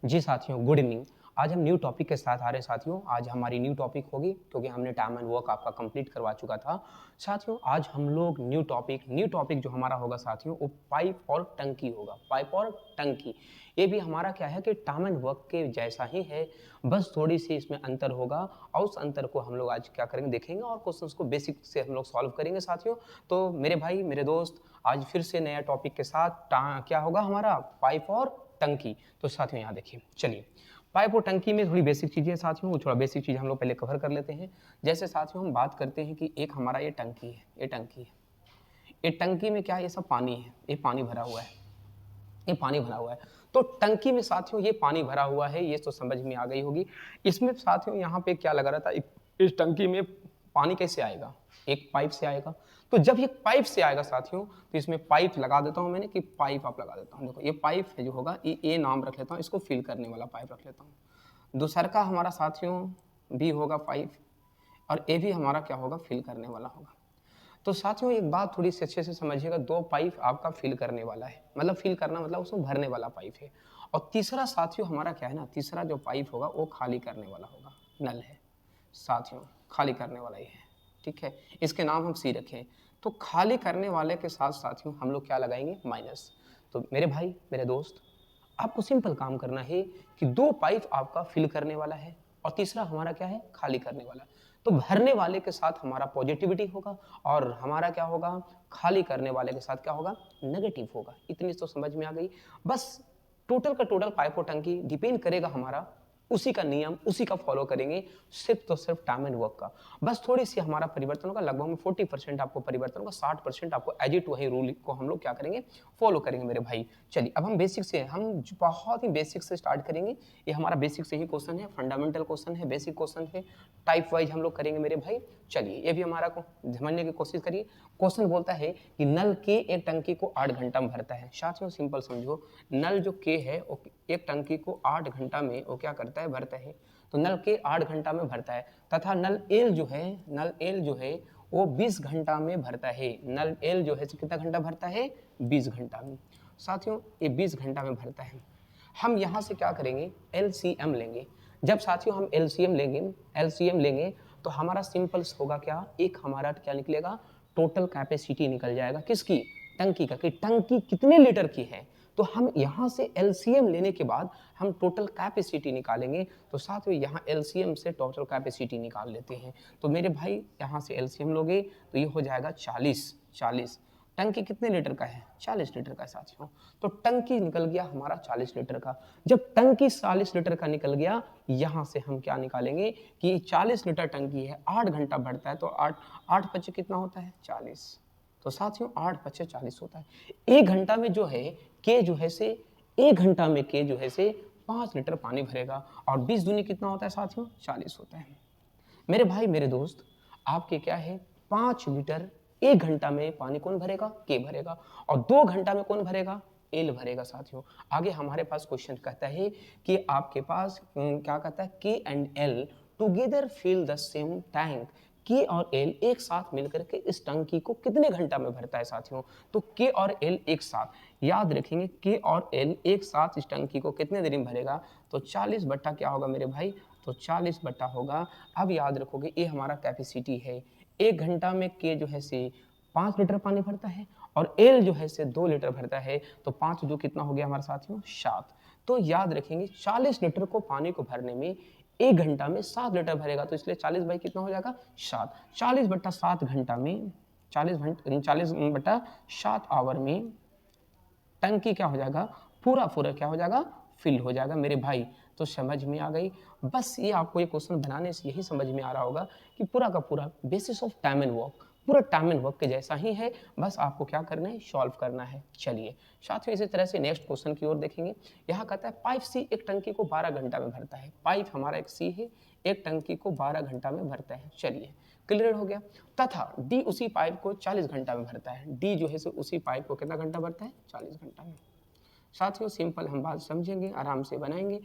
जी साथियों, good evening. आज हम न्यू टॉपिक के साथ आ रहे हैं साथियों। आज हमारी न्यू टॉपिक होगी क्योंकि हमने टाइम एंड वर्क आपका कंप्लीट करवा चुका था। साथियों, आज हम लोग न्यू टॉपिक जो हमारा होगा साथियों, वो पाइप और टंकी होगा। पाइप और टंकी, ये भी हमारा क्या है कि टाइम एंड वर्क के जैसा ही है, बस थोड़ी सी इसमें अंतर होगा और उस अंतर को हम लोग आज क्या करेंगे देखेंगे और क्वेश्चंस को बेसिक से हम लोग सॉल्व करेंगे साथियों। तो मेरे भाई, मेरे दोस्त, आज फिर से नया टॉपिक के साथ क्या होगा हमारा, पाइप और टंकी। तो साथियों यहाँ देखिए, चलिए पाइप और टंकी में थोड़ी बेसिक चीज़ें हैं साथियों, वो थोड़ा बेसिक चीज़ हम लोग पहले कवर कर लेते हैं। जैसे साथियों हम बात करते हैं कि एक हमारा ये टंकी है, ये टंकी में क्या है, ये सब पानी है, ये पानी भरा हुआ है, ये पानी भरा हुआ है। तो टंकी में साथियों ये पानी भरा हुआ है, ये तो समझ में आ गई होगी। इसमें साथियों यहाँ पे क्या लगा रहता है, इस टंकी में पानी कैसे आएगा, एक पाइप से आएगा। तो जब ये पाइप से आएगा साथियों, तो इसमें पाइप लगा देता हूँ मैंने, कि पाइप आप लगा देता हूँ। देखो ये पाइप है जो होगा, ये नाम रख लेता हूँ, इसको फिल करने वाला पाइप रख लेता हूँ। दूसर का हमारा साथियों भी होगा पाइप, और ये भी हमारा क्या होगा, फिल करने वाला होगा। तो साथियों एक बात थोड़ी सी अच्छे से समझिएगा, दो पाइप आपका फिल करने वाला है, मतलब फिल करना मतलब उसमें भरने वाला पाइप है। और तीसरा साथियों हमारा क्या है ना, तीसरा जो पाइप होगा वो खाली करने वाला होगा, नल है साथियों, खाली करने वाला ही है। ठीक है, इसके नाम हम सी रखें। तो खाली करने वाले के साथ साथियों हम लोग क्या लगाएंगे, माइनस। तो मेरे भाई, मेरे दोस्त, आपको सिंपल काम करना है कि दो पाइप आपका फिल करने वाला है और तीसरा हमारा क्या है, खाली करने वाला। तो भरने वाले के साथ हमारा पॉजिटिविटी होगा और हमारा क्या होगा, खाली करने वाले के साथ क्या होगा, नेगेटिव होगा। इतनी तो समझ में आ गई। बस टोटल का टोटल पाइप और टंकी डिपेंड करेगा हमारा, उसी का नियम उसी का फॉलो करेंगे, सिर्फ तो सिर्फ टाइम एंड वर्क का। बस थोड़ी सी हमारा परिवर्तन होगा, लगभग में 40% आपको परिवर्तन होगा, 60% आपको एज इट वही रूल को हम लोग क्या करेंगे, फॉलो करेंगे मेरे भाई। चलिए अब हम बेसिक से, हम बहुत ही बेसिक से स्टार्ट करेंगे। ये हमारा बेसिक से ही क्वेश्चन है, फंडामेंटल क्वेश्चन है, बेसिक क्वेश्चन है, टाइप वाइज हम लोग करेंगे मेरे भाई। चलिए ये भी हमारा को समझने की कोशिश करिए। क्वेश्चन बोलता है कि नल के एक टंकी को 8 घंटा में भरता है। साथियों सिंपल समझो, नल जो के है वो एक टंकी को 8 घंटा में वो क्या करता है, भरता है। तो नल के 8 घंटा में भरता है, तथा नल एल जो है वो 20 घंटा में भरता है। नल एल जो है कितना घंटा भरता है, 20 घंटा में। साथियों ये 20 घंटा में भरता है। हम यहाँ से क्या करेंगे, एलसीएम लेंगे। जब साथियों हम एलसीएम लेंगे तो हमारा सिंपल्स होगा क्या, एक हमारा क्या निकलेगा, टोटल कैपेसिटी निकल जाएगा, किसकी, टंकी का, कि टंकी कितने लीटर की है। तो हम यहाँ से एलसीएम लेने के बाद हम टोटल कैपेसिटी निकालेंगे। तो साथ में यहाँ एलसीएम से टोटल कैपेसिटी निकाल लेते हैं। तो मेरे भाई यहाँ से एलसीएम लोगे तो ये हो जाएगा 40। टंकी कितने लीटर का है, 40 लीटर का साथियों। तो टंकी निकल गया हमारा 40 लीटर का। जब टंकी 40 लीटर का निकल गया, यहाँ से हम क्या निकालेंगे कि 40 लीटर टंकी है, 8 घंटा भरता है, तो 8 पच्चे कितना होता है, 40। तो साथियों 8 पच्चे 40 होता है। एक घंटा में जो है के जो है से, एक घंटा में के जो है से 5 लीटर पानी भरेगा, और 20 दूनी कितना होता है साथियों, 40 होता है। मेरे भाई मेरे दोस्त, आपके क्या है, 5 लीटर एक घंटा में पानी कौन भरेगा, के भरेगा, और 2 घंटा में कौन भरेगा, एल भरेगा साथियों। आगे हमारे पास क्वेश्चन कहता है कि आपके पास क्या कहता है, K and L together fill the same tank. K और एल एक साथ मिलकर के इस टंकी को कितने घंटा में भरता है साथियों। तो के और एल एक साथ याद रखेंगे, के और एल एक साथ इस टंकी को कितने देर में भरेगा। तो 40 बट्टा क्या होगा मेरे भाई, तो 40 बट्टा होगा। अब याद रखोगे ये हमारा कैपेसिटी है, एक घंटा में के जो है से 5 लीटर पानी भरता है और एल जो है से 2 लीटर भरता है। तो 5 जो कितना हो गया हमारे साथियों, 7। तो याद रखेंगे 40 लीटर को पानी को भरने में एक घंटा में 7 लीटर भरेगा, तो इसलिए 40 बाई कितना हो जाएगा, 7। 40 बट्टा 7 घंटा में, 40 बट्टा 7 आवर में टंकी क्या हो जाएगा, पूरा क्या हो जाएगा, फिल हो जाएगा मेरे भाई। तो समझ में आ गई। बस ये आपको ये क्वेश्चन बनाने से यही समझ में आ रहा होगा कि पूरा का पूरा basis of time and work, पूरा टाइम एंड वर्क के जैसा ही है, बस आपको क्या करना है, सॉल्व करना है। चलिए साथियों इसी तरह से नेक्स्ट क्वेश्चन की ओर देखेंगे। यहाँ कहता है पाइप सी एक टंकी को 12 घंटा में भरता है। पाइप हमारा एक सी है, एक टंकी को 12 घंटा में भरता है। चलिए क्लियर हो गया। तथा डी उसी पाइप को 40 घंटा में भरता है। डी जो है सो उसी पाइप को कितना घंटा भरता है, 40 घंटा में। साथियों सिंपल हम बात समझेंगे, आराम से बनाएंगे।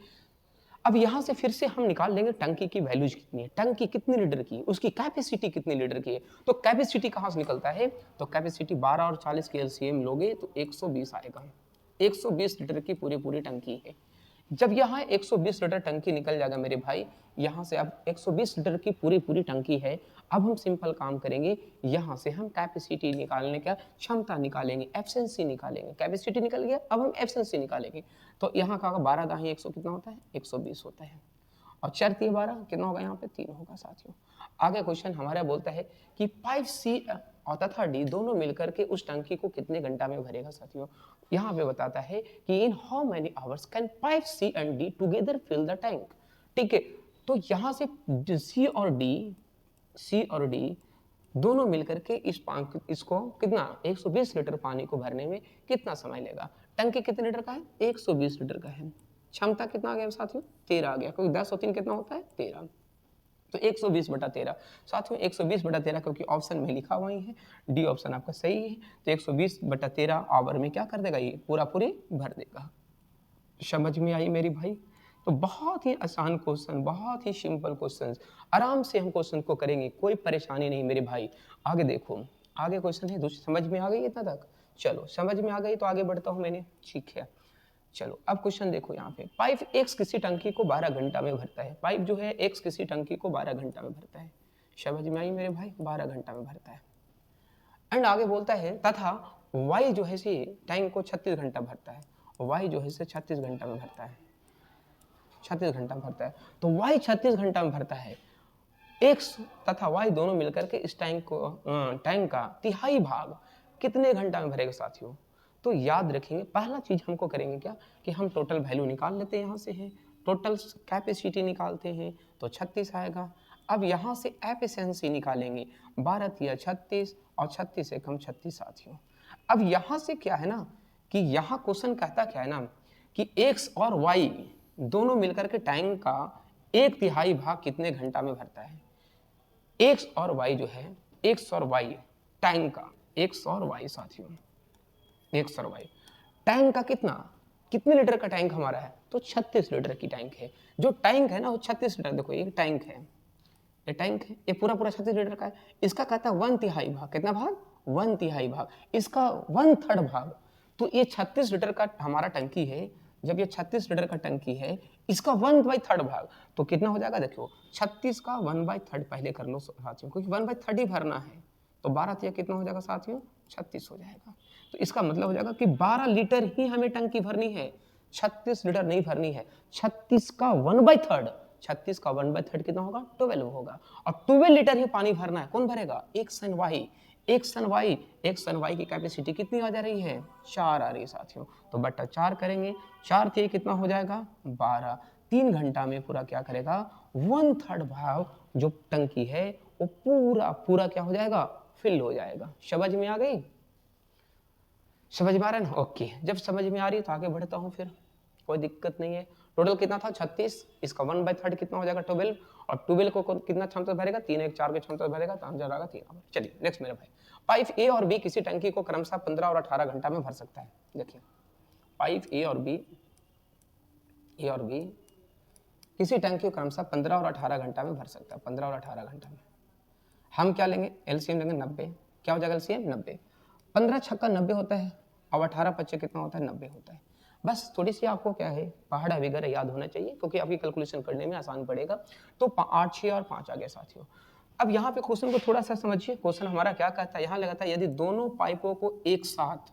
अब यहां से फिर से हम निकाल लेंगे टंकी की वैल्यूज कितनी है, टंकी कितनी लीटर की, उसकी कैपेसिटी कितनी लीटर की है। तो कैपेसिटी कहां से निकलता है, तो कैपेसिटी 12 और 40 के एलसीएम लोगे तो 120 आएगा। 120 लीटर की पूरी टंकी है। जब यहाँ 120 लीटर टंकी निकल जाएगा मेरे भाई, यहाँ से अब 120 लीटर की पूरी टंकी है। अब हम सिंपल काम करेंगे, यहाँ से हम कैपेसिटी निकालने का क्षमता निकालेंगे, एफिशिएंसी निकालेंगे। कैपेसिटी निकल गया, अब हम एफिशिएंसी निकालेंगे। तो यहाँ का 12 दाही 100 कितना होता है, 120 होता है, और 4 3 12 कितना होगा, यहाँ पे 3 होगा साथियों। आगे क्वेश्चन हमारा बोलता है कि पाइप सी और तथा डी दोनों मिलकर के उस टंकी को कितने घंटा में भरेगा साथियों। यहाँ पे बताता है कि in how many hours can pipe C and D together fill the tank. ठीक है, तो यहाँ से सी और डी दोनों मिलकर के इसको कितना 120 लीटर पानी को भरने में कितना समय लेगा। टंकी कितने लीटर का है, 120 लीटर का है। क्षमता कितना आ गया साथियों, 13 आ गया, क्योंकि 10 और 3 कितना होता है, 13। तो 120/13 साथियों, 120/13 क्योंकि ऑप्शन में लिखा हुआ ही है, डी ऑप्शन आपका सही है। तो 120/13 आवर में क्या कर देगा, ये पूरी भर देगा। समझ में आई मेरी भाई। तो बहुत ही आसान क्वेश्चन, बहुत ही सिंपल क्वेश्चन, आराम से हम क्वेश्चन को करेंगे, कोई परेशानी नहीं मेरे भाई। आगे देखो, आगे क्वेश्चन है दूसरी, समझ में आ गई इतना तक, चलो समझ में आ गई तो आगे बढ़ता हूँ मैंने, ठीक है। चलो अब क्वेश्चन देखो, यहाँ पे पाइप एक्स किसी टंकी को 12 घंटा में भरता है। पाइप जो है एक्स किसी टंकी को 12 घंटा में भरता है। समझ में आई मेरे भाई, 12 घंटा में भरता है। एंड आगे बोलता है तथा वाई जो है सी टैंक को 36 घंटा भरता है। वाई जो है 36 घंटा में भरता है, 36 घंटा में भरता है। तो वाई 36 घंटा में भरता है, एक्स तथा वाई दोनों मिलकर के इस टैंक का तिहाई भाग कितने घंटा में भरेगा साथियों। तो याद रखेंगे, पहला चीज हमको करेंगे क्या कि हम टोटल वैल्यू निकाल लेते हैं, यहाँ से है टोटल कैपेसिटी निकालते हैं तो 36 आएगा। अब यहाँ से एफिशिएंसी निकालेंगे, 12 या 36 और 36 से कम 36 साथियों। अब यहाँ से क्या है ना कि यहाँ क्वेश्चन कहता क्या है ना कि एक्स और वाई दोनों मिलकर के टैंक का 1/3 भाग कितने घंटा में भरता है। एक्स और वाई जो है, एक्स और वाई टैंक का, एक्स और वाई साथियों, एक्स और वाई टैंक का कितने लीटर का टैंक हमारा है, तो 36 लीटर की टैंक है। जो टैंक है ना वो 36 लीटर, देखो ये टैंक है, ये टैंक है, ये पूरा 36 लीटर का है। इसका कहता है 1/3 भाग, कितना भाग, 1/3 भाग, इसका 1/3 भाग। तो ये 36 लीटर का हमारा टंकी है, जब ये 36 लीटर का टंकी है, इसका 1/3 भाग तो कितना हो जाएगा, देखो 36 का 1/3 पहले कर लो साथियों, क्योंकि 1/3 ही भरना है। तो 12 कितना हो जाएगा साथियों, 36 हो जाएगा। तो इसका मतलब हो जाएगा कि 12 लीटर ही हमें टंकी भरनी है, 36 लीटर नहीं भरनी है। 36 का 1/3, 36 का 1/3 कितना होगा, 12 होगा। और 12 लीटर ही पानी भरना है, कौन भरेगा, एक सन वाई। एक सन वाई की कैपेसिटी कितनी आ जा रही है, 4 आ रही है साथियों। तो बट्टा 4 करेंगे, 4 थे कितना हो जाएगा, 12। 3 घंटा में पूरा क्या करेगा, 1/3 भाग जो टंकी है वो पूरा क्या हो जाएगा, फिल हो जाएगा। समझ में आ गई, समझ में आ रहा है ना, ओके। जब समझ में आ रही है तो आगे बढ़ता हूँ, फिर कोई दिक्कत नहीं है। टोटल कितना था 36, इसका 1/3 कितना हो जाएगा 12, और 12 को कितना क्षमता भरेगा, 3 1 4 के क्षमता भरेगा, तो आंसर आएगा 3। चलिए नेक्स्ट मेरे भाई, पाइप ए और बी किसी टंकी को क्रमशः 15 और 18 घंटा में भर सकता है। देखिए पाइप ए और बी किसी टंकी को क्रमशः 15 और 18 घंटा में भर सकता है, 15 और 18 घंटा में। हम क्या लेंगे, एलसीएम लेंगे 90, क्या हो जाएगा एलसीएम 90, 15 छक्का 90 होता है, और 18 पच्चे कितना होता है, 90 होता है। बस थोड़ी सी आपको क्या है पहाड़ा वगैरह याद होना चाहिए, क्योंकि आपकी कैलकुलेशन करने में आसान पड़ेगा। तो 8 6 और 5 आ गया साथियों। अब यहाँ पे क्वेश्चन को थोड़ा सा समझिए, क्वेश्चन हमारा क्या कहता है, यहाँ लगाता है यदि दोनों पाइपों को एक साथ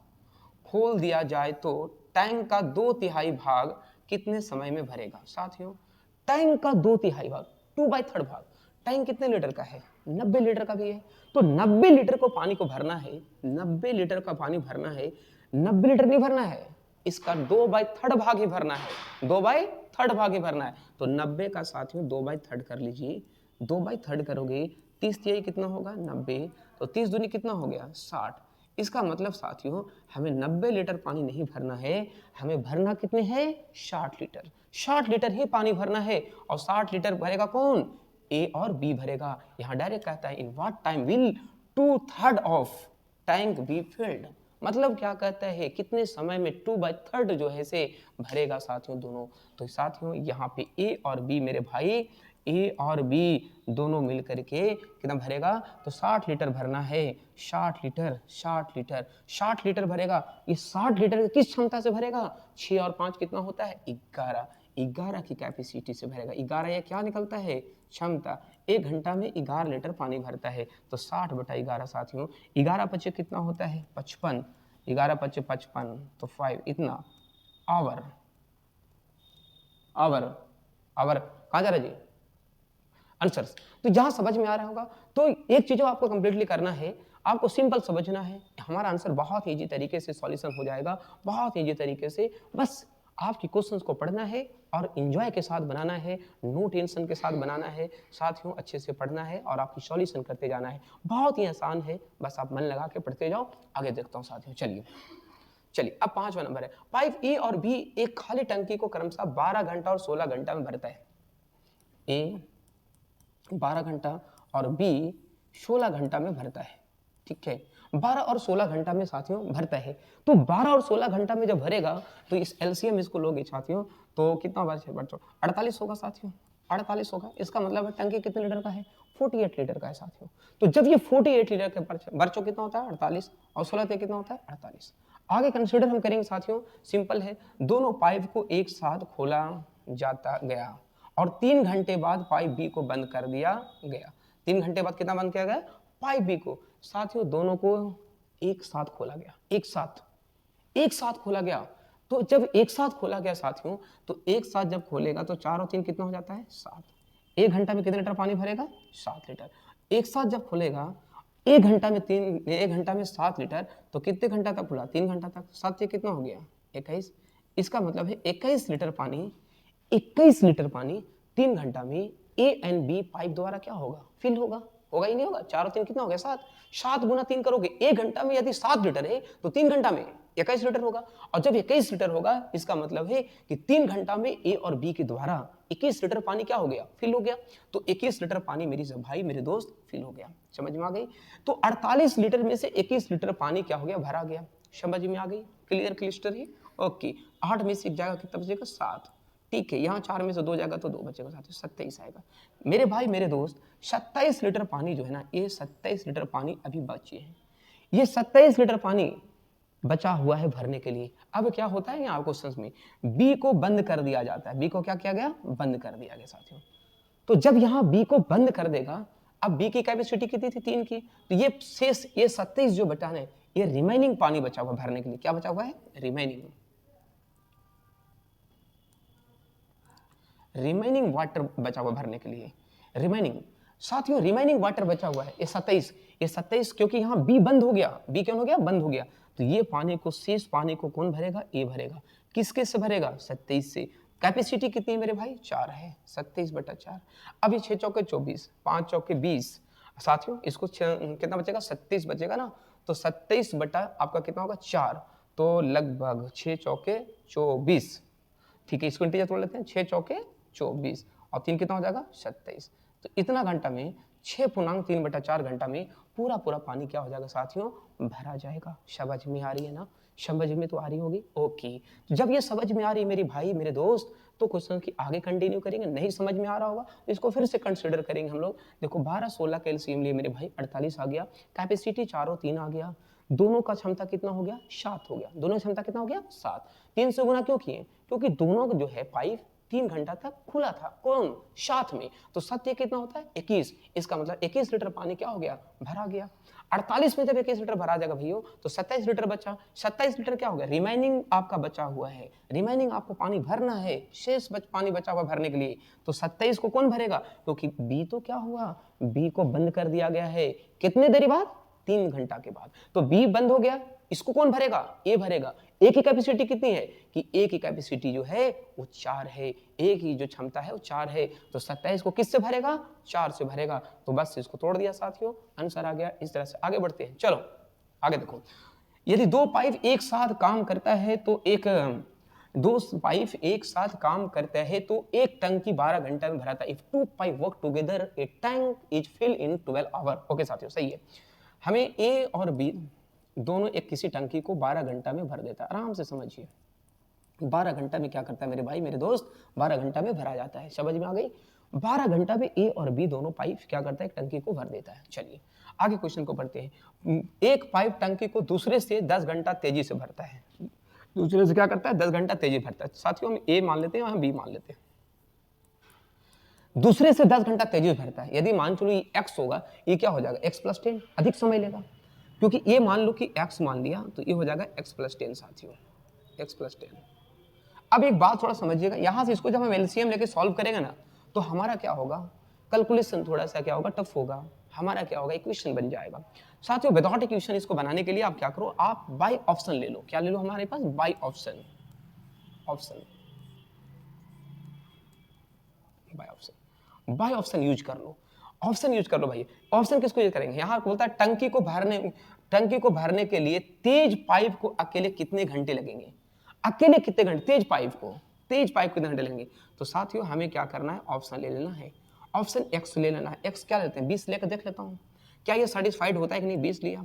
खोल दिया जाए तो टैंक का 2/3 भाग कितने समय में भरेगा। साथियों टैंक का 2/3 भाग, 2/3 भाग, टैंक कितने लीटर का है, 90 लीटर का भी है। तो 90 लीटर को पानी को भरना है, 90 लीटर का पानी भरना है, 90 लीटर नहीं भरना है, इसका 2/3 भाग ही भरना है, 2/3 भाग ही भरना है। तो 90 का साथियों 2/3 कर लीजिए, 2/3 करोगे 30 तिहाई कितना होगा 90, तो 30 दूनी कितना हो गया 60। इसका मतलब साथियों हमें 90 लीटर पानी नहीं भरना है, हमें भरना कितने हैं 60 लीटर, 60 लीटर ही पानी भरना है। और 60 लीटर भरेगा कौन, ए और बी भरेगा। यहाँ डायरेक्ट कहता है in what time will 2/3 of tank be filled, मतलब क्या कहता है कितने समय में 2/3 जो है से भरेगा साथियों दोनों। तो साथियों यहाँ पे ए और बी मेरे भाई, ए और बी दोनों मिलकर के कितना भरेगा, तो 60 लीटर भरना है, 60 लीटर 60 लीटर 60 लीटर भरेगा। ये 60 लीटर किस क्षमता से भरेगा, 6 और 5 कितना होता है 11, 11 की कैपेसिटी से भरेगा। 11 ये क्या निकलता है? क्षमता। 1 घंटा में 11 लीटर पानी भरता है, तो 60/11 साथियों। 11 पचे कितना होता है? 55। 11 पचे 55, तो 5 इतना आवर। आवर आवर कहाँ जा रहा है जी? आंसर्स। तो जहां समझ में आ रहा होगा, तो एक चीज जो आपको कंप्लीटली करना है, आपको सिंपल समझना है। हमारा आंसर बहुत इजी तरीके से सॉल्यूशन हो जाएगा, बहुत इजी तरीके से। बस आपकी क्वेश्चंस को पढ़ना है और एंजॉय के साथ बनाना है, नो टेंशन के साथ बनाना है साथियों। अच्छे से पढ़ना है और आपकी सॉल्यूशन करते जाना है। बहुत ही आसान है, बस आप मन लगा के पढ़ते जाओ। आगे देखता हूँ साथियों। चलिए अब 5वां नंबर है। पाइप ए और बी एक खाली टंकी को क्रमशः 12 घंटा और 16 घंटा में भरता है। ए 12 घंटा और बी 16 घंटा में भरता है। ठीक है, 12 और 16 घंटा में साथियों भरता है। तो 12 और 16 घंटा में जब भरेगा तो इस एलसीएम इसको लोगे साथियों, तो कितना बच्चों? 48 होगा साथियों, 48 होगा। इसका मतलब है टंकी कितने लीटर का है? 48 लीटर का है साथियों। तो जब ये 48 लीटर के बच्चों कितना होता है? 48 और 16 से कितना होता है? 48। आगे कंसिडर हम करेंगे साथियों, सिंपल है। दोनों पाइप को एक साथ खोला जाता गया और 3 घंटे बाद पाइप बी को बंद कर दिया गया। 3 घंटे बाद कितना बंद किया गया? पाइप बी को। साथियों दोनों को एक साथ खोला गया, एक साथ खोला गया। तो जब एक साथ खोला गया साथियों, तो एक साथ जब खोलेगा तो 4 और 3 कितना हो जाता है? 7। 1 घंटा में कितने लीटर पानी भरेगा? 7 लीटर। एक साथ जब खोलेगा 1 घंटा में 7 लीटर, तो कितने घंटा तक खुला? 3 घंटा तक। 7 से कितना हो गया? 21। इसका मतलब है 21 लीटर पानी 3 घंटा में ए एंड बी पाइप द्वारा क्या होगा? फिल होगा ही नहीं होगा? 4 और 3 कितना हो गया? 7। 7 गुना 3 करोगे, 1 घंटा में यदि 7 लीटर है तो 3 घंटा में 21 लीटर होगा। और जब 21 लीटर होगा, इसका मतलब है कि 3 घंटा में ए और बी के द्वारा 21 लीटर पानी क्या हो गया? फिल हो गया। तो 21 लीटर पानी मेरी भाई मेरे दोस्त फिल हो गया। समझ में आ गई? तो 48 लीटर में से 21 लीटर पानी क्या हो गया? भरा गया। समझ में आ गई? क्लियर क्लिस्टर ही? ओके। 8 में से एक जाएगा, कितना बचेगा? 7। ठीक है, यहाँ 4 में से 2 जाएगा तो 2 बचेगा साथियों, 27 आएगा। मेरे भाई मेरे दोस्त 27 लीटर पानी जो है ना, ये 27 लीटर पानी अभी बचे हैं। ये 27 लीटर पानी बचा हुआ है भरने के लिए। अब क्या होता है यहाँ क्वेश्चन में? बी को बंद कर दिया जाता है। बी को क्या किया गया? बंद कर दिया गया साथियों। तो जब यहाँ बी को बंद कर देगा, अब बी की कैपेसिटी कितनी थी? 3 की। तो ये शेष, ये 27 जो बचा है, ये रिमेनिंग पानी बचा हुआ भरने के लिए। क्या बचा हुआ है? रिमेनिंग वाटर बचा हुआ भरने के लिए। साथियों रिमेनिंग वाटर बचा हुआ है ये 27, क्योंकि यहाँ बी बंद हो गया। बी क्यों हो गया? बंद हो गया। तो ये पानी को, शेष पानी को कौन भरेगा? ए भरेगा। किसके से भरेगा? 27 से। कैपेसिटी कितनी है मेरे भाई? 4 है। 27/4। अब ये 6 चौके 24, 5 चौके 20। साथियों इसको कितना बचेगा? 37 बचेगा ना। तो 27 बटा आपका कितना होगा? 4। तो लगभग 6 चौके 24। ठीक है, इसको इंटीजर तोड़ लेते हैं। 6 चौके 24 और 3 कितना हो जाएगा? 27। तो इतना घंटा में 6.3/4 घंटा में पूरा पानी क्या हो जाएगा साथियों? भरा जाएगा। समझ में आ रही है ना? समझ में तो आ रही होगी। ओके, जब ये समझ में आ रही है मेरे भाई मेरे दोस्त, तो क्वेश्चन की आगे कंटिन्यू करेंगे। नहीं समझ में आ रहा होगा तो इसको फिर से कंसिडर करेंगे हम लोग। देखो 12-16 का एलसीएम लिए मेरे भाई 48 आ गया। कैपेसिटी 4 और 3 आ गया। दोनों का क्षमता कितना हो गया? 7 हो गया। दोनों की क्षमता कितना हो गया? 7। 3 से गुना क्यों किए? क्योंकि दोनों जो है पाइप 3 घंटा तक खुला था। कौन? साथ में। तो 7 कितना होता है? 21। इसका मतलब 21 लीटर पानी क्या हो गया? भरा गया। 48 में जब 21 लीटर भरा जाएगा भैया, तो 27 लीटर बचा। 27 लीटर क्या हो गया? रिमेनिंग आपका बचा हुआ है। रिमेनिंग आपको पानी भरना है, शेष पानी बचा हुआ भरने के लिए। तो 27 को कौन भरेगा? क्योंकि बी तो क्या हुआ? बी को बंद कर दिया गया है। कितने देरी बाद? 3 घंटा के बाद। तो बी बंद हो गया, इसको कौन भरेगा? ए भरेगा। ए की कैपेसिटी कितनी है? कि ए की कैपेसिटी जो है वो 4 है। ए की जो क्षमता है वो 4 है। तो 27 को किससे भरेगा? 4 से भरेगा। तो बस इसको तोड़ दिया साथियों, आंसर आ गया। इस तरह से आगे बढ़ते हैं। चलो आगे देखो, यदि 2 पाइप एक साथ काम करता है तो एक टंकी 12 घंटा में भराता है। If 2 pipe work together a tank is fill in 12 hour. Okay साथियों, सही है। हमें ए और बी दोनों एक किसी टंकी को 12 घंटा में भर देता है। आराम से समझिए, 12 घंटा में क्या करता है मेरे भाई मेरे दोस्त? 12 घंटा में भरा जाता है। समझ में आ गई? 12 घंटा में ए और बी दोनों पाइप क्या करता है? एक टंकी को भर देता है। चलिए आगे क्वेश्चन को पढ़ते हैं। एक पाइप टंकी को दूसरे से 10 घंटा तेजी से भरता है। दूसरे से क्या करता है 10 घंटा तेजी भरता है। साथियों हम ए मान लेते हैं, हम बी मान लेते हैं। दूसरे से 10 घंटा तेजी भरता है। यदि मान चलो ये x होगा, ये क्या हो जाएगा x + 10, अधिक समय लेगा, क्योंकि ये मान लो कि x मान लिया तो ये हो जाएगा x + 10 साथियों, x + 10। अब एक बात थोड़ा समझिएगा, यहां से इसको जब हम एलसीएम लेके सॉल्व करेंगे ना, तो हमारा क्या होगा, कैलकुलेशन थोड़ा सा क्या होगा, टफ होगा। हमारा क्या होगा, इक्वेशन बन जाएगा। साथियों विदाउट इक्वेशन इसको बनाने के लिए आप क्या करो, आप बाय ऑप्शन ले लो। क्या ले लो हमारे पास, buy option, buy option use कर लो। ऑप्शन यूज कर लो भाई। ऑप्शन किसको यूज करेंगे, यहां बोलता है टंकी को भरने के लिए तेज पाइप को अकेले कितने घंटे लगेंगे, अकेले कितने घंटे, तेज पाइप कितने घंटे लगेंगे। तो साथियों हमें क्या करना है, ऑप्शन ले लेना है, ऑप्शन एक्स ले लेना है। एक्स क्या लेते हैं, 20 लेकर देख लेता हूं क्या ये सेटिस्फाइड होता है कि नहीं। 20 लिया,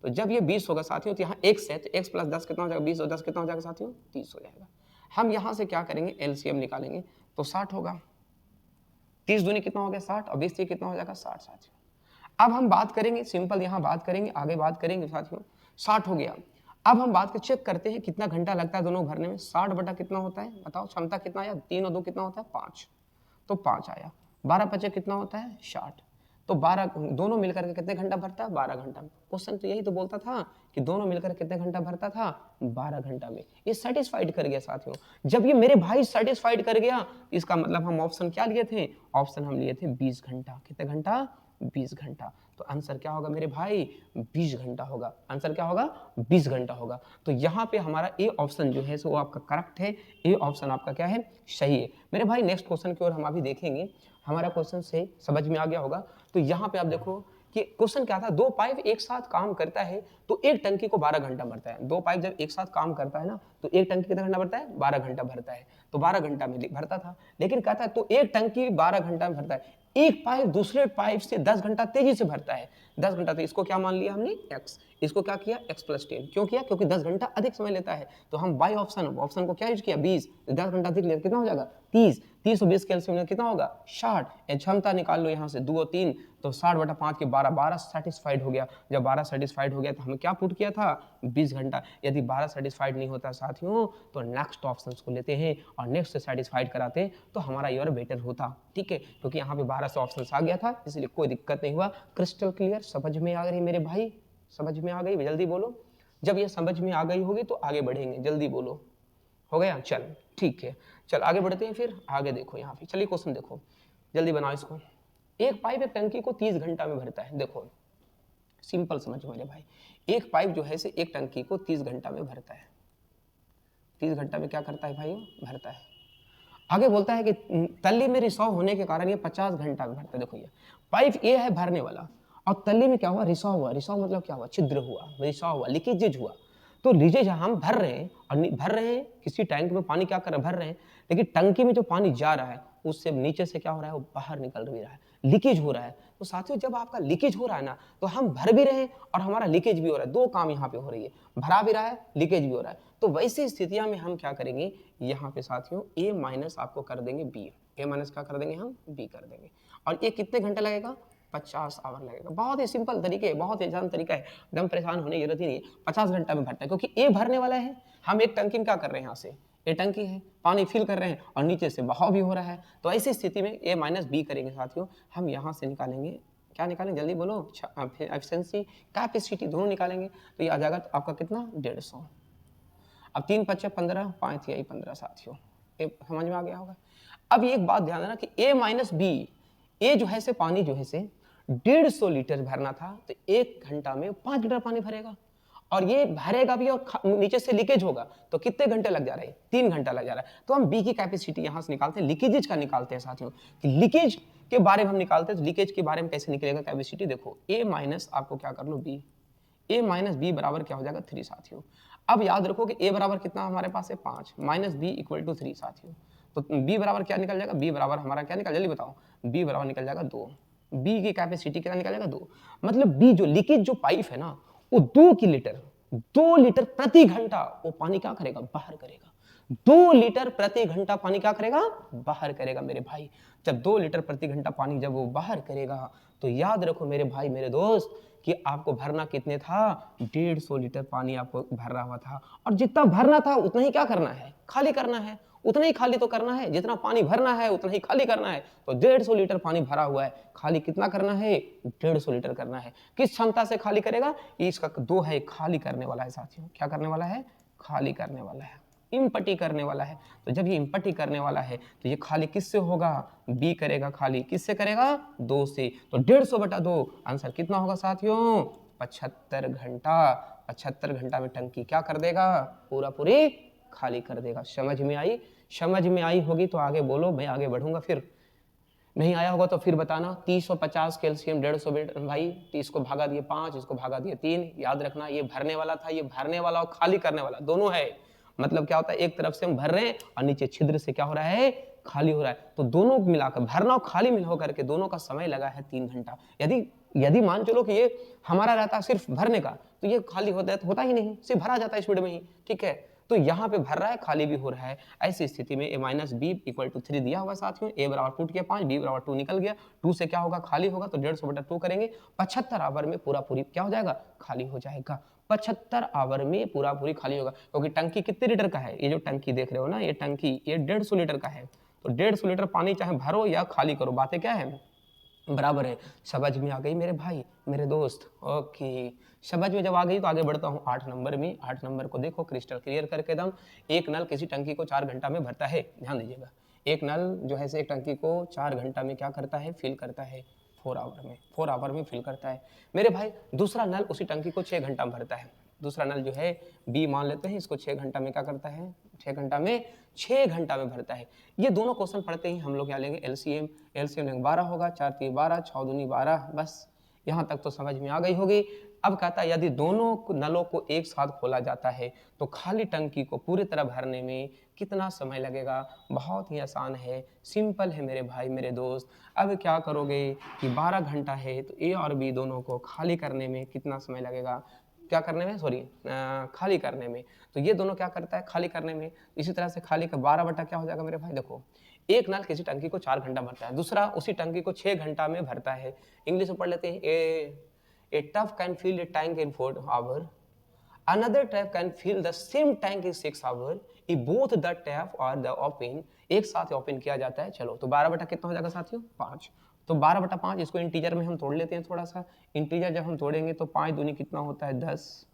तो जब ये 20 होगा साथियों, तो यहाँ x है, तो x + 10 कितना हो जाएगा, 20 और 10 कितना हो जाएगा साथियों, 30 हो जाएगा। हम यहां से क्या करेंगे, एलसीएम निकालेंगे, तो 60 होगा। 30 दूनी कितना हो गया 60, और 20 कितना हो जाएगा 60 साथियों। अब हम बात करेंगे सिंपल, यहां बात करेंगे, आगे बात करेंगे साथियों। 60 हो गया। अब हम बात कर चेक करते हैं कितना घंटा लगता है दोनों भरने में। 60 बटा कितना होता है बताओ, क्षमता कितना आया, 3 और 2 कितना होता है 5, तो 5 आया। 12 × 5 कितना होता है 60, तो 12 दोनों मिलकर के कितने घंटा भरता है, 12 घंटा में। क्वेश्चन तो यही तो बोलता था कि दोनों मिलकर कितने घंटा भरता था, 12 घंटा में। ये सेटिस्फाइड कर गया साथियों। जब ये मेरे भाई सेटिस्फाइड कर गया, इसका मतलब हम ऑप्शन क्या लिए थे, ऑप्शन हम लिए थे 20 घंटा। कितने घंटा, 20 घंटा। तो आंसर क्या होगा मेरे भाई, 20 घंटा होगा। आंसर क्या होगा, 20 घंटा होगा। तो यहाँ पे हमारा ए ऑप्शन जो है वो आपका करेक्ट है। ए ऑप्शन आपका क्या है, सही है। मेरे भाई नेक्स्ट क्वेश्चन की ओर हम अभी देखेंगे। हमारा क्वेश्चन से समझ में आ गया होगा। तो यहाँ पे आप देखो कि क्वेश्चन क्या था, 2 पाइप एक साथ काम करता है तो एक टंकी को 12 घंटा भरता है। 2 पाइप जब एक साथ काम करता है ना, तो एक टंकी कितना घंटा भरता है, 12 घंटा भरता है। तो 12 घंटा में भरता था, लेकिन कहता है तो एक टंकी 12 घंटा में भरता है। एक पाइप दूसरे पाइप से 10 घंटा तेजी से भरता है। 10 घंटा, तो इसको क्या मान लिया हमने, x। इसको क्या किया, x + 10। क्यों किया, क्योंकि 10 घंटा अधिक समय लेता है। तो हम बाय ऑप्शन को क्या यूज किया, 20। 10 घंटा अधिक लेता कितना हो जाएगा, 30। 30 और 20 कैलसियम में कितना होगा, 60। क्षमता निकाल लो यहाँ से, 2 और 3 तो 60 बटा 5 के 12, 12 सेटिस्फाइड हो गया। जब 12 सेटिस्फाइड हो गया तो हमें क्या पुट किया था, 20 घंटा। यदि 12 सेटिस्फाइड नहीं होता साथियों, तो नेक्स्ट ऑप्शन को लेते हैं और नेक्स्ट से सेटिस्फाइड कराते तो हमारा योर बेटर होता। ठीक है, क्योंकि यहाँ पे 12 से ऑप्शन आ गया था, इसलिए कोई दिक्कत नहीं हुआ। क्रिस्टल क्लियर, समझ में आ गई मेरे भाई, समझ में आ गई, जल्दी बोलो। जब ये समझ में आ गई होगी तो आगे बढ़ेंगे, जल्दी बोलो। हो गया, चल ठीक है, चल आगे बढ़ते हैं। फिर आगे देखो यहाँ पे, चलिए क्वेश्चन देखो, जल्दी बनाओ इसको। एक पाइप एक टंकी को 30 घंटा में भरता है। देखो सिंपल समझो मेरे भाई, एक पाइप जो है से एक टंकी को 30 घंटा में भरता है। 30 घंटा में क्या करता है भाई, भरता है। आगे बोलता है कि तल्ली में रिसाव होने के कारण ये 50 घंटा में भरता है। देखो ये पाइप ए है भरने वाला, और तल्ली में क्या हुआ, रिसाव हुआ। रिसाव मतलब क्या हुआ, छिद्र हुआ, रिसाव हुआ, लीकेज हुआ। तो लीकेज हम भर रहे हैं, और भर रहे हैं किसी टैंक में पानी, क्या कर रहे हैं, भर रहे हैं, लेकिन टंकी में जो पानी जा रहा है उससे नीचे से क्या हो रहा है, वो बाहर निकल भी रहा है, लीकेज हो रहा है। तो साथियों जब आपका लीकेज हो रहा है ना, तो हम भर भी रहे हैं और हमारा लीकेज भी हो रहा है। दो काम यहाँ पे हो रही है, भरा भी रहा है, लीकेज भी हो रहा है। तो वैसी स्थितियां में हम क्या करेंगे, यहाँ पे साथियों ए माइनस आपको कर देंगे बी। ए माइनस क्या कर देंगे, हम बी कर देंगे। और ये कितने घंटे लगेगा, 50 आवर लगेगा। बहुत ही सिंपल तरीके, बहुत ही आसान तरीका है, एकदम परेशान होने की जरूरत ही नहीं है। 50 घंटा में भरता है, क्योंकि ए भरने वाला है। हम एक टंकी में क्या कर रहे हैं, यहाँ से ये टंकी है, पानी फिल कर रहे हैं और नीचे से बहाव भी हो रहा है। तो ऐसी स्थिति में ए माइनस बी करेंगे साथियों। हम यहाँ से निकालेंगे, क्या निकालेंगे, जल्दी बोलो, एफिशिएंसी, कैपेसिटी दोनों निकालेंगे। तो ये आ जाएगा तो आपका कितना, 150। अब 3 × 5 = 15, 5 × 15 साथियों, समझ में आ गया होगा। अब एक बात ध्यान देना कि ए माइनस बी, ए जो है से पानी जो है से 150 लीटर भरना था, तो 1 घंटा में 5 लीटर पानी भरेगा, और ये भरेगा भी और नीचे से लीकेज होगा। तो कितने घंटे लग जा रहे हैं, 3 घंटा लग जा रहा है। तो हम बी की कैपेसिटी यहाँ से निकालते हैं, लीकेजेज का निकालते हैं साथियों, कि लीकेज के बारे में हम निकालते हैं। तो लीकेज के बारे में कैसे निकलेगा कैपेसिटी, देखो ए माइनस आपको क्या कर लो बी, ए माइनस बी बराबर क्या हो जाएगा 3 साथियों। अब याद रखो कि ए बराबर कितना हमारे पास है 5, माइनस बी इक्वल टू 3 साथियों। तो बी बराबर क्या निकल जाएगा, बी बराबर हमारा क्या निकल, जल्दी बताओ, बी बराबर निकल जाएगा 2। बी की कैपेसिटी कितना निकल जाएगा 2। मतलब बी जो लीकेज जो पाइप है ना, वो 2 लीटर प्रति घंटा वो पानी क्या करेगा, बाहर करेगा। 2 लीटर प्रति घंटा पानी क्या करेगा, बाहर करेगा मेरे भाई। जब 2 लीटर प्रति घंटा पानी जब वो बाहर करेगा तो याद रखो मेरे भाई मेरे दोस्त कि आपको भरना कितने था, 150 लीटर पानी आपको भरना हुआ था। और जितना भरना था उतना ही क्या करना है, खाली करना है। उतना ही खाली तो करना है, जितना पानी भरना है उतना ही खाली करना है। तो 150 लीटर पानी भरा हुआ है, खाली कितना करना है, 150 लीटर करना है। किस क्षमता से खाली करेगा, इसका 2 है, खाली करने वाला है साथियों। क्या करने वाला है, खाली करने वाला है, इम्पटी करने वाला है। तो जब ये इम्पटी करने वाला है तो ये खाली किससे होगा, बी करेगा खाली, किससे करेगा, 2 से। तो 150/2 आंसर कितना होगा साथियों, 75 घंटा। 75 घंटा में टंकी क्या कर देगा, पूरा पूरी खाली कर देगा। समझ में आई, समझ में आई होगी तो आगे बोलो, मैं आगे बढ़ूंगा। फिर नहीं आया होगा तो फिर बताना। 350 कैल्शियम 150 भाई, 30 को भागा दिए 5, इसको भागा दिए 3। याद रखना ये भरने वाला था, ये भरने वाला और खाली करने वाला दोनों है। मतलब क्या होता है, एक तरफ से हम भर रहे हैं और नीचे छिद्र से क्या हो रहा है, खाली हो रहा है। तो दोनों मिलाकर भरना और खाली मिल होकर के दोनों का समय लगा है 3 घंटा। यदि मान चलो कि ये हमारा रहता सिर्फ भरने का तो ये खाली होता है, तो होता ही नहीं, सिर्फ भरा जाता है स्पीड में ही। ठीक है, तो यहाँ पे भर रहा है, खाली भी हो रहा है। ऐसी स्थिति में a minus B equal to 3 दिया हुआ साथियों। a बराबर टूट गया 5, b बराबर 2 निकल गया। 2 से क्या होगा, खाली होगा, तो 150/2 करेंगे। 75 आवर में पूरा पूरी क्या हो जाएगा, खाली हो जाएगा। 75 आवर में पूरा पूरी खाली होगा। क्योंकि टंकी कितने लीटर का है, ये जो टंकी देख रहे हो ना, ये टंकी ये 150 लीटर का है। तो 150 लीटर पानी चाहे भरो या खाली करो, बातें क्या है, बराबर है। समझ में आ गई मेरे भाई मेरे दोस्त, ओके। समझ में जब आ गई तो आगे बढ़ता हूँ 8 नंबर में। 8 नंबर को देखो क्रिस्टल क्लियर करके दम। एक नल किसी टंकी को 4 घंटा में भरता है, ध्यान दीजिएगा। एक नल जो है एक टंकी को 4 घंटा में क्या करता है, फिल करता है, 4 आवर में, 4 आवर में फिल करता है मेरे भाई। दूसरा नल उसी टंकी को 6 घंटा में भरता है। दूसरा नल जो है बी मान लेते हैं, इसको 6 घंटा में क्या करता है, 6 घंटा में, 6 घंटा में भरता है। ये दोनों क्वेश्चन पढ़ते ही हम लोग क्या लेंगे, एलसीएम। एलसीएम 12 होगा, 4 3 12, 6 दूनी 12। बस यहाँ तक तो समझ में आ गई होगी। अब कहता है यदि दोनों नलों को एक साथ खोला जाता है तो खाली टंकी को पूरी तरह भरने में कितना समय लगेगा। बहुत ही आसान है, सिंपल है मेरे भाई मेरे दोस्त। अब क्या करोगे कि 12 घंटा है तो ए और बी दोनों को खाली करने में कितना समय लगेगा, क्या करने में, सॉरी खाली करने में। तो ये दोनों क्या करता है, खाली करने में। इसी तरह से खाली का 12 बटा क्या हो जाएगा मेरे भाई, देखो एक नल किसी टंकी को 4 घंटा भरता है, दूसरा उसी टंकी को 6 घंटा में भरता है। इंग्लिश में पढ़ लेते हैं, a tap can fill a tank in 4 hour, another tap can fill the same tank in 6 hours if both the tap or the open एक साथ ओपन किया जाता है। चलो तो 12 बटा कितना हो जाएगा साथियों, 5। तो 12/5 इसको इंटीजर में हम तोड़ लेते हैं थोड़ा सा। इंटीजर जब हम तोड़ेंगे तो 5 दूनी कितना होता है, 10,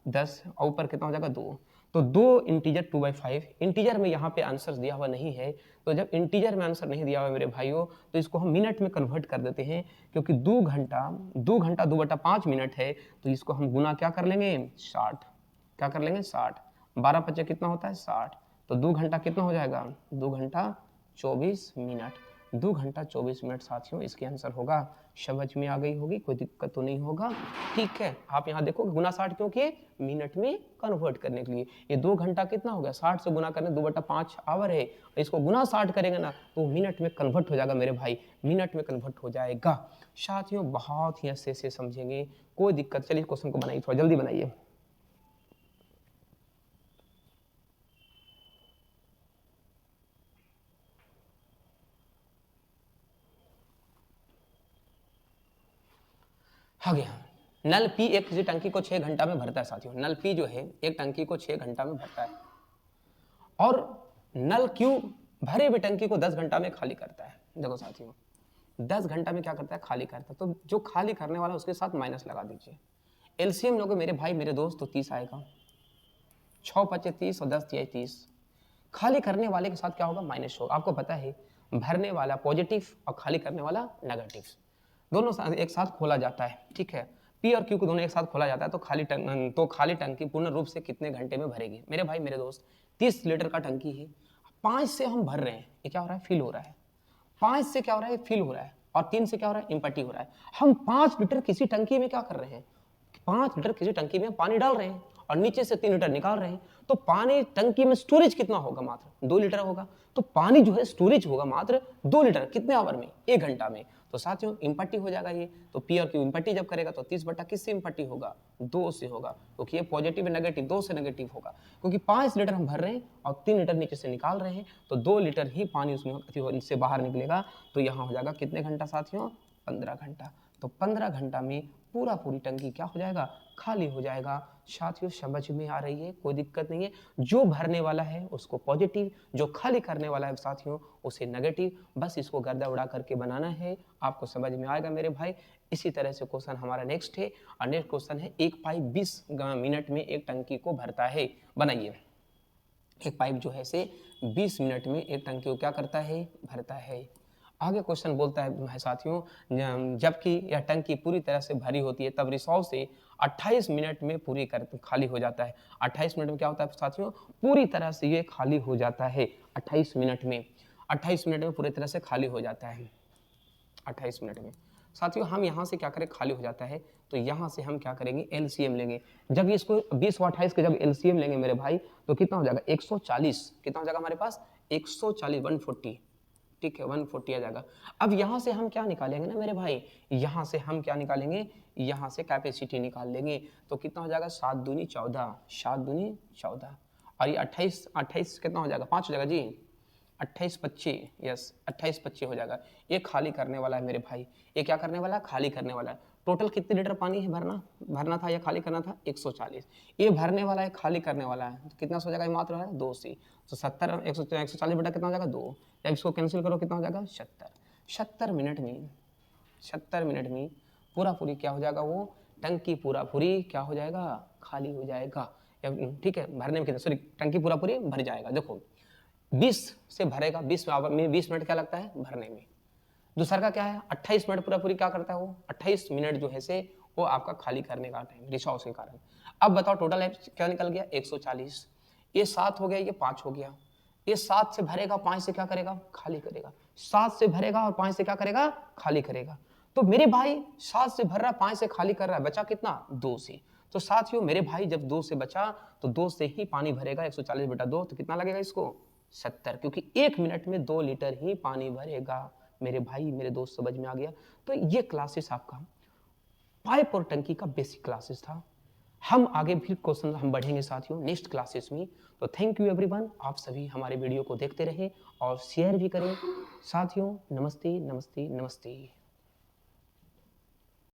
10 और ऊपर कितना हो जाएगा, 2। तो 2 इंटीजर 2/5। इंटीजर में यहाँ पे आंसर दिया हुआ नहीं है, तो जब इंटीजर में आंसर नहीं दिया हुआ मेरे भाइयों तो इसको हम मिनट में कन्वर्ट कर देते हैं। क्योंकि 2 घंटा 2/5 मिनट है, तो इसको हम गुना क्या कर लेंगे, 60। क्या कर लेंगे, 60। 12 पचे कितना होता है, 60। तो 2 घंटा कितना हो जाएगा, 2 घंटा 24 मिनट। 2 घंटा 24 मिनट साथियों इसके आंसर होगा। समझ में आ गई होगी, कोई दिक्कत तो नहीं होगा। ठीक है, आप यहाँ देखो गुना 60 क्यों किए, मिनट में कन्वर्ट करने के लिए। ये 2 घंटा कितना हो गया, 60 से गुना करने 2/5 आवर है, इसको गुना 60 करेंगे ना तो मिनट में कन्वर्ट हो जाएगा मेरे भाई, मिनट में कन्वर्ट हो जाएगा। साथियों बहुत ही अच्छे से समझेंगे, कोई दिक्कत। चलिए क्वेश्चन को बनाइए, थोड़ा जल्दी बनाइए। आ गया। नल पी एक किसी टंकी को 6 घंटा में भरता है साथियों। नल पी जो है एक टंकी को 6 घंटा में भरता है और नल क्यू भरे हुए टंकी को 10 घंटा में खाली करता है। देखो साथियों 10 घंटा में क्या करता है, खाली करता है। तो जो खाली करने वाला उसके साथ माइनस लगा दीजिए। एलसीएम लोगे मेरे भाई मेरे दोस्त तो 30 आएगा, 6 5 30 और 10 3 30। खाली करने वाले के साथ क्या होगा, माइनस होगा। आपको पता है भरने वाला पॉजिटिव और खाली करने वाला नेगेटिव, दोनों एक साथ खोला जाता है। ठीक है, पी और क्यू को दोनों एक साथ खोला जाता है तो खाली टंकी पूर्ण रूप से कितने घंटे में भरेगी मेरे भाई मेरे दोस्त। 30 लीटर का टंकी है, 5 से हम भर रहे हैं, ये क्या हो रहा है, फिल हो रहा है। 5 से क्या हो रहा है, फिल हो रहा है, और 3 से क्या हो रहा है, इम्पटी हो रहा है। हम 5 लीटर किसी टंकी में क्या कर रहे हैं, 5 लीटर किसी टंकी में पानी डाल रहे हैं और नीचे से 3 लीटर निकाल रहे हैं, तो पानी टंकी में स्टोरेज कितना होगा? मात्र 2 लीटर होगा। तो पानी जो है स्टोरेज होगा मात्र 2 लीटर, कितने आवर में? 1 घंटा में। तो साथियों इम्पट्टी हो जाएगा ये। तो पी और क्यू इम्पट्टी जब करेगा तो 30 बटा किससे इम्पट्टी होगा? 2 से होगा, क्योंकि ये पॉजिटिव है नेगेटिव, 2 से नेगेटिव होगा, क्योंकि 5 लीटर हम भर रहे हैं और 3 लीटर नीचे से निकाल रहे हैं, तो 2 लीटर ही पानी उसमें से बाहर निकलेगा। तो यहाँ हो जाएगा कितने घंटा साथियों? 15 घंटा। तो 15 घंटा में पूरी टंकी क्या हो जाएगा? खाली हो जाएगा। साथियों समझ में आ रही है? कोई दिक्कत नहीं है। जो भरने वाला है उसको पॉजिटिव, जो खाली करने वाला है साथियों उसे नेगेटिव। बस इसको गर्दा उड़ा करके बनाना है, आपको समझ में आएगा मेरे भाई। इसी तरह से क्वेश्चन हमारा नेक्स्ट है, और नेक्स्ट क्वेश्चन है, एक पाइप 20 मिनट में एक टंकी को भरता है। बनाइए। एक पाइप जो है से 20 मिनट में एक टंकी को क्या करता है? भरता है। आगे क्वेश्चन बोलता है साथियों, जबकि यह टंकी पूरी तरह से भरी होती है तब रिसाव से 28 मिनट में खाली हो जाता है। 28 मिनट में क्या होता है साथियों? पूरी तरह से ये खाली हो जाता है 28 मिनट में। 28 मिनट में पूरी तरह से खाली हो जाता है 28 मिनट में। साथियों हम यहाँ से क्या करें? खाली हो जाता है, तो यहाँ से हम क्या करेंगे? एलसीएम लेंगे। जब इसको 20 और 28 के जब एलसीएम लेंगे मेरे भाई, तो कितना हो जाएगा? 140। कितना हो जाएगा हमारे पास? 140, 140। ठीक है, 140 आ जाएगा। अब यहाँ से हम क्या निकालेंगे ना मेरे भाई? यहाँ से हम क्या निकालेंगे? यहाँ से कैपेसिटी निकाल लेंगे। तो कितना हो जाएगा? 7 दूनी 14, 7 दूनी 14, और ये 28, 28 कितना हो जाएगा? 5 हो जाएगा जी। 28 25, यस 28 25 हो जाएगा। ये खाली करने वाला है मेरे भाई। ये क्या करने वाला है? खाली करने वाला है। टोटल कितने लीटर पानी है भरना था या खाली करना था? 140। ये भरने वाला है, खाली करने वाला है, तो कितना हो जाएगा? मात्र है 2 से। तो 70, 140 बटा कितना हो जाएगा? 2। जब इसको कैंसिल करो कितना हो जाएगा? 70। 70 मिनट में, 70 मिनट में पूरी क्या हो जाएगा? वो टंकी पूरी क्या हो जाएगा? खाली हो जाएगा। ठीक है, भरने में कितना, सॉरी, टंकी पूरी भर जाएगा। देखो 20 से भरेगा, 20 में 20 मिनट क्या लगता है भरने में। दूसरा का क्या है? 28 मिनट पूरी क्या करता है वो? 28 मिनट जो है से वो आपका खाली करने का टाइम, रिसाव के कारण। अब बताओ टोटल क्या निकल गया? 140। ये 7 हो गया, ये 5 हो गया। ये 7 से भरेगा, 5 से क्या करेगा? खाली करेगा। 7 से भरेगा और 5 से क्या करेगा? खाली करेगा। तो मेरे भाई 7 से भर रहा है, 5 से खाली कर रहा है, बचा कितना? 2 से। तो साथियों मेरे भाई जब 2 से बचा तो 2 से ही पानी भरेगा। 140 बटा 2, तो कितना लगेगा इसको? 70, क्योंकि 1 मिनट में 2 लीटर ही पानी भरेगा। मेरे भाई मेरे दोस्त समझ में आ गया? तो ये क्लासेस आपका पाइप और टंकी का बेसिक क्लासेस था। हम आगे भी क्वेश्चन हम बढ़ेंगे साथियों नेक्स्ट क्लासेस में। तो थैंक यू एवरीवन, आप सभी हमारे वीडियो को देखते रहें और शेयर भी करें साथियों। नमस्ते नमस्ते नमस्ते।